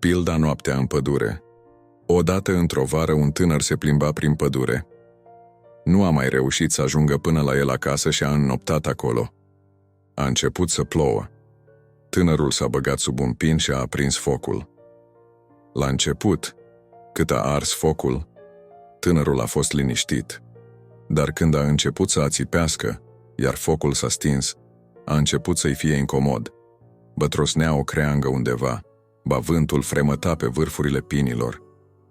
Pilda noaptea în pădure. Odată într-o vară un tânăr se plimba prin pădure. Nu a mai reușit să ajungă până la el acasă și a înnoptat acolo. A început să plouă. Tânărul s-a băgat sub un pin și a aprins focul. La început, cât a ars focul, tânărul a fost liniștit. Dar când a început să ațipească, iar focul s-a stins, a început să-i fie incomod. Bătrosnea o creangă undeva, ba vântul fremăta pe vârfurile pinilor,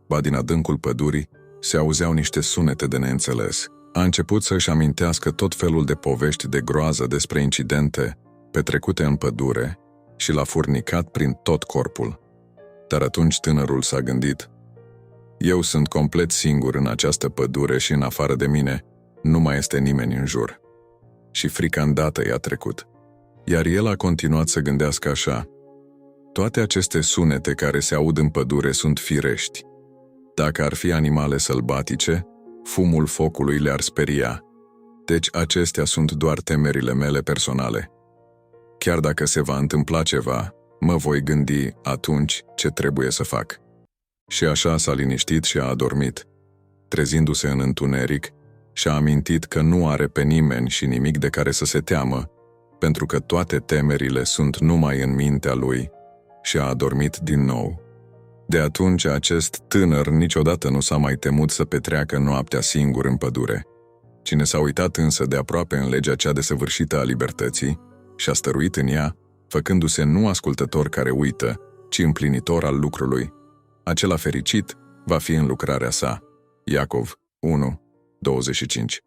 ba din adâncul pădurii se auzeau niște sunete de neînțeles. A început să își amintească tot felul de povești de groază despre incidente petrecute în pădure și l-a furnicat prin tot corpul. Dar atunci tânărul s-a gândit: eu sunt complet singur în această pădure și în afară de mine nu mai este nimeni în jur. Și frica îndată i-a trecut. Iar el a continuat să gândească așa: toate aceste sunete care se aud în pădure sunt firești. Dacă ar fi animale sălbatice, fumul focului le-ar speria. Deci acestea sunt doar temerile mele personale. Chiar dacă se va întâmpla ceva, mă voi gândi atunci ce trebuie să fac. Și așa s-a liniștit și a adormit. Trezindu-se în întuneric, și-a amintit că nu are pe nimeni și nimic de care să se teamă, pentru că toate temerile sunt numai în mintea lui, și a adormit din nou. De atunci acest tânăr niciodată nu s-a mai temut să petreacă noaptea singur în pădure. Cine s-a uitat însă de aproape în legea cea desăvârșită a libertății și a stăruit în ea, făcându-se nu ascultător care uită, ci împlinitor al lucrului, acela fericit va fi în lucrarea sa. Iacov 1:25.